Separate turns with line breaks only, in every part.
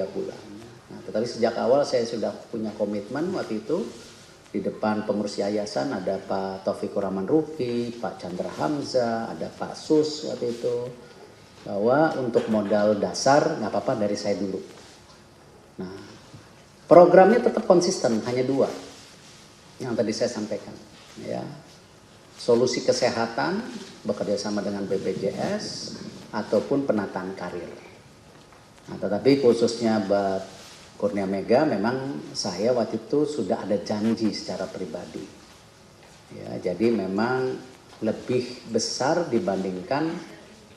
bulan. Nah, tetapi sejak awal saya sudah punya komitmen waktu itu di depan pengurus yayasan ada Pak Taufikur Rahman Ruki, Pak Chandra Hamzah, ada Pak Sus waktu itu, bahwa untuk modal dasar nggak apa-apa dari saya dulu. Nah, programnya tetap konsisten, hanya dua yang tadi saya sampaikan. Ya, solusi kesehatan bekerja sama dengan BPJS ataupun penataan karir. Nah, tetapi khususnya buat Kurnia Mega memang saya waktu itu sudah ada janji secara pribadi. Ya, jadi memang lebih besar dibandingkan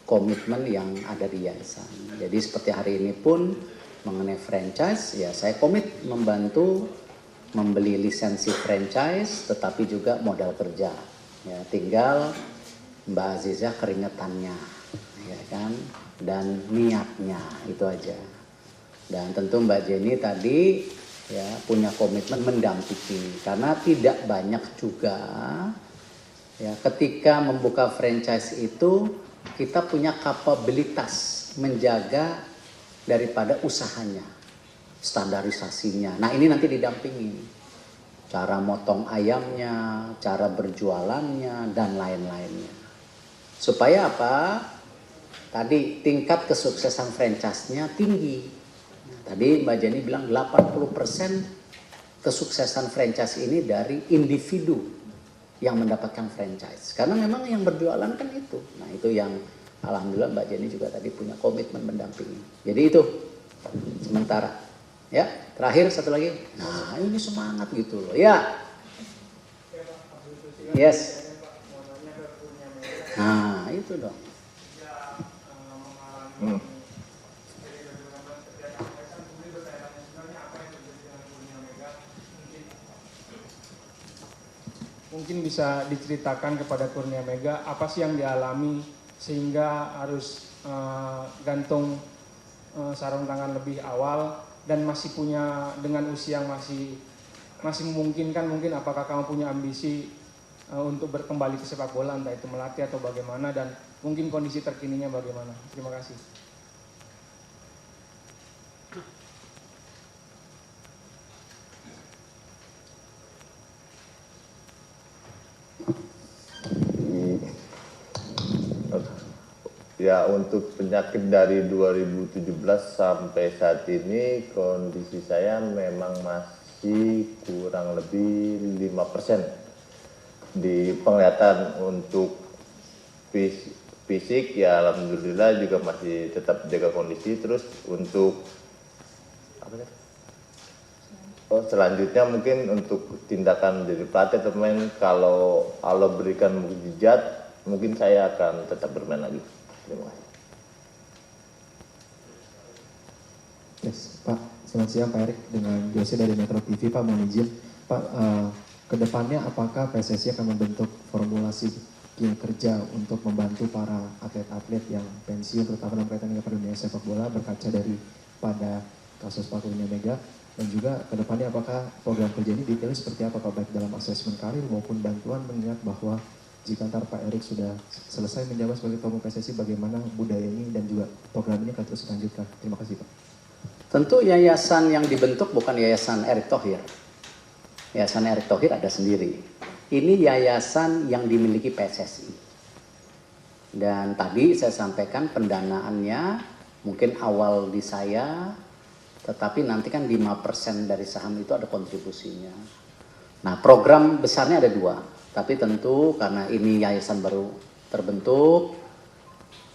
komitmen yang ada di yayasan. Jadi seperti hari ini pun mengenai franchise, ya saya komit membantu membeli lisensi franchise, tetapi juga modal kerja. Ya, tinggal Mbak Azizah keringetannya, ya kan, dan niatnya itu aja. Dan tentu Mbak Jenny tadi ya punya komitmen mendampingi, karena tidak banyak juga ya ketika membuka franchise itu kita punya kapabilitas menjaga daripada usahanya, standarisasinya. Nah, ini nanti didampingi, cara motong ayamnya, cara berjualannya, dan lain-lainnya. Supaya apa? Tadi tingkat kesuksesan franchise-nya tinggi. Tadi Mbak Jenny bilang 80% kesuksesan franchise ini dari individu yang mendapatkan franchise. Karena memang yang berjualan kan itu. Nah, itu yang alhamdulillah Mbak Jenny juga tadi punya komitmen mendampingi. Jadi itu sementara. Ya, terakhir satu lagi. Nah, ini semangat gitu loh. Ya. Yes. Nah, itu dong.
Mungkin bisa diceritakan kepada Kurnia Mega apa sih yang dialami sehingga harus gantung sarung tangan lebih awal dan masih punya dengan usia yang masih memungkinkan, mungkin apakah kamu punya ambisi untuk berkembali ke sepak bola, entah itu melatih atau bagaimana, dan mungkin kondisi terkininya bagaimana. Terima kasih.
Ya, untuk penyakit dari 2017 sampai saat ini kondisi saya memang masih kurang lebih 5% di penglihatan. Untuk fisik ya alhamdulillah juga masih tetap jaga kondisi. Terus untuk selanjutnya mungkin untuk tindakan dari pelatih atau pemain, kalau Allah berikan mukjizat mungkin saya akan tetap bermain lagi. Terima kasih.
Yes, Pak. Selamat siang Pak Erik, dengan Jose dari Metro TV. Pak, mohon izin Pak, kedepannya apakah PSSI akan membentuk formulasi kerja untuk membantu para atlet-atlet yang pensiun, terutama dalam kaitan dengan dunia sepak bola, berkaca daripada kasus Pak Kurnia Mega, dan juga kedepannya apakah program kerja ini detailnya seperti apa Pak, baik dalam asesmen karir maupun bantuan, mengingat bahwa jika ntar Pak Erik sudah selesai menjabat sebagai ketua umum PSSI, bagaimana budaya ini dan juga program ini akan terus dilanjutkan. Terima kasih Pak.
Tentu yayasan yang dibentuk bukan yayasan Erick Thohir. Yayasan Erick Thohir ada sendiri. Ini yayasan yang dimiliki PSSI. Dan tadi saya sampaikan pendanaannya mungkin awal di saya, tetapi nanti kan 5% dari saham itu ada kontribusinya. Nah, program besarnya ada dua. Tapi tentu karena ini yayasan baru terbentuk,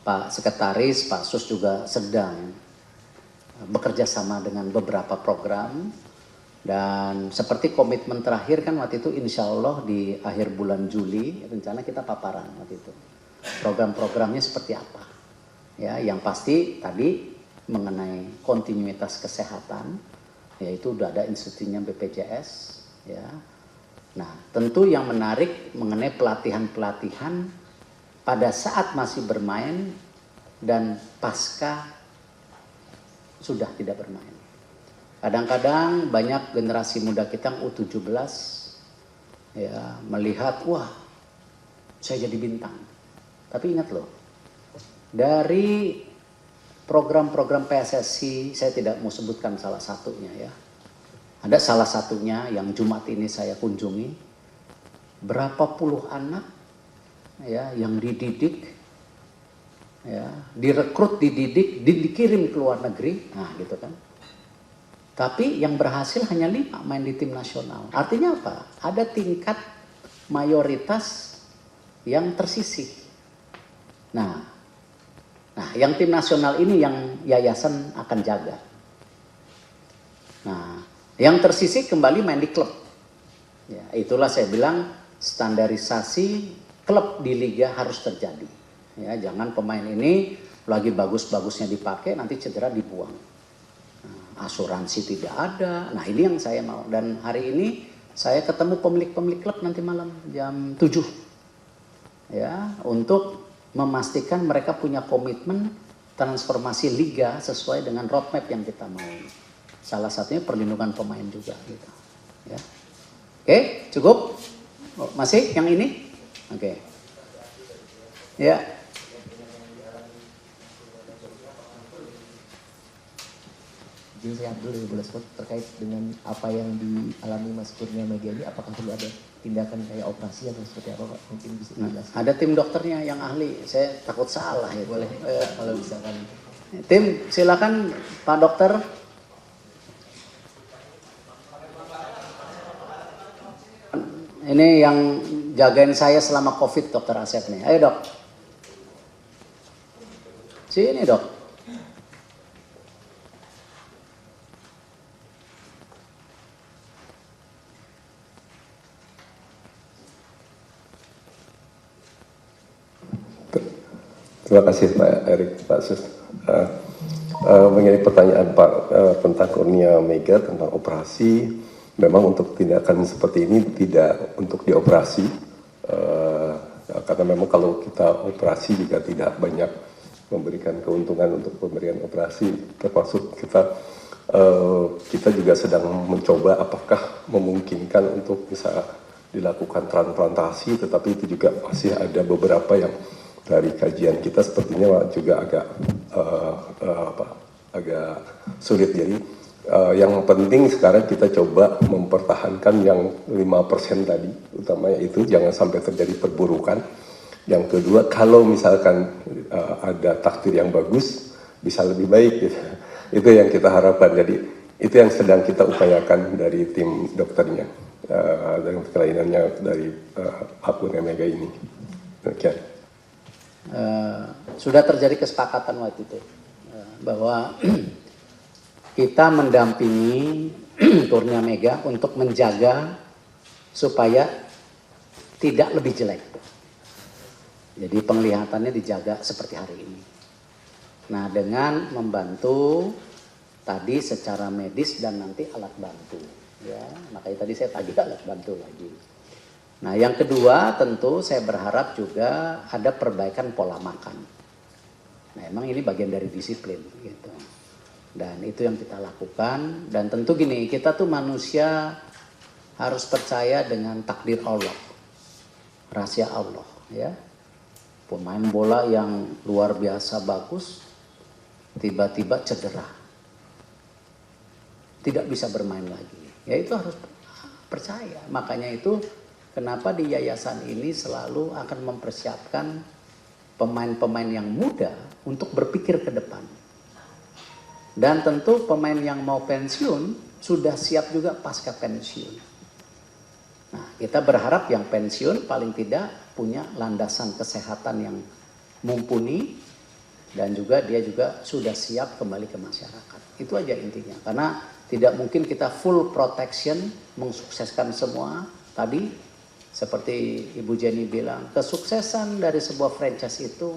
Pak Sekretaris, Pak Sus juga sedang bekerja sama dengan beberapa program. Dan seperti komitmen terakhir kan waktu itu insya Allah di akhir bulan Juli, rencana kita paparan waktu itu. Program-programnya seperti apa. Ya, yang pasti tadi mengenai kontinuitas kesehatan, yaitu udah ada institusinya BPJS, ya. Nah, tentu yang menarik mengenai pelatihan-pelatihan pada saat masih bermain dan pasca sudah tidak bermain. Kadang-kadang banyak generasi muda kita yang U17 ya melihat, wah, saya jadi bintang. Tapi ingat loh, dari program-program PSSI, saya tidak mau sebutkan salah satunya ya. Ada salah satunya yang Jumat ini saya kunjungi, berapa puluh anak ya yang dididik, ya, direkrut, dididik, dikirim ke luar negeri, nah gitu kan. Tapi yang berhasil hanya 5 main di tim nasional. Artinya apa? Ada tingkat mayoritas yang tersisih. Nah, yang tim nasional ini yang yayasan akan jaga. Nah, yang tersisih kembali main di klub. Ya, itulah saya bilang standarisasi klub di liga harus terjadi. Ya, jangan pemain ini lagi bagus-bagusnya dipakai, nanti cedera dibuang. Nah, asuransi tidak ada. Nah, ini yang saya mau. Dan hari ini saya ketemu pemilik-pemilik klub nanti malam jam 7. Ya, untuk memastikan mereka punya komitmen transformasi liga sesuai dengan roadmap yang kita mau. Salah satunya perlindungan pemain juga gitu. Ya. Oke, cukup? Oh, masih yang ini? Oke. Ya.
Jadi saya dulu ya boleh sebut terkait dengan apa yang dialami Mas Kurnia Mega ini, apakah perlu ada tindakan kayak operasi atau seperti apa Pak? Mungkin bisa dijelaskan.
Ada tim dokternya yang ahli. Saya takut salah ya, boleh.
Kalau bisa kan.
Tim, silakan Pak Dokter. Ini yang jagain saya selama COVID, Dokter Asep nih. Ayo dok. Sini dok.
Terima kasih Pak Erik, Pak Sus. Mengenai pertanyaan Pak tentang Kurnia Mega tentang operasi, memang untuk tindakan seperti ini tidak untuk dioperasi, karena memang kalau kita operasi juga tidak banyak memberikan keuntungan untuk pemberian operasi, termasuk kita juga sedang mencoba apakah memungkinkan untuk bisa dilakukan transplantasi, tetapi itu juga masih ada beberapa yang dari kajian kita sepertinya juga agak sulit. Jadi yang penting sekarang kita coba mempertahankan yang 5% tadi, utamanya itu jangan sampai terjadi perburukan. Yang kedua, kalau misalkan ada takdir yang bagus, bisa lebih baik gitu. Itu yang kita harapkan. Jadi itu yang sedang kita upayakan dari tim dokternya dan kelainannya dari Pak Kurnia Mega ini. Demikian.
Sudah terjadi kesepakatan waktu itu bahwa kita mendampingi Kurnia Mega untuk menjaga supaya tidak lebih jelek. Jadi penglihatannya dijaga seperti hari ini. Nah, dengan membantu tadi secara medis dan nanti alat bantu, ya. Makanya tadi saya tagih alat bantu lagi. Nah, yang kedua tentu saya berharap juga ada perbaikan pola makan. Nah, emang ini bagian dari disiplin gitu. Dan itu yang kita lakukan. Dan tentu gini, kita tuh manusia harus percaya dengan takdir Allah, rahasia Allah, ya. Pemain bola yang luar biasa bagus, tiba-tiba cedera, tidak bisa bermain lagi. Ya itu harus percaya. Makanya itu kenapa di yayasan ini selalu akan mempersiapkan pemain-pemain yang muda untuk berpikir ke depan. Dan tentu pemain yang mau pensiun sudah siap juga pasca pensiun. Nah, kita berharap yang pensiun paling tidak punya landasan kesehatan yang mumpuni dan juga dia juga sudah siap kembali ke masyarakat. Itu aja intinya. Karena tidak mungkin kita full protection mensukseskan semua. Tadi seperti Ibu Jenny bilang, kesuksesan dari sebuah franchise itu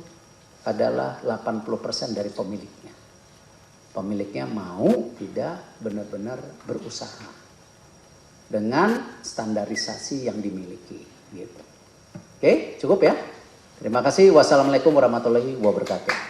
adalah 80% dari pemiliknya. Pemiliknya mau tidak benar-benar berusaha dengan standarisasi yang dimiliki. Gitu. Oke, cukup ya. Terima kasih. Wassalamualaikum warahmatullahi wabarakatuh.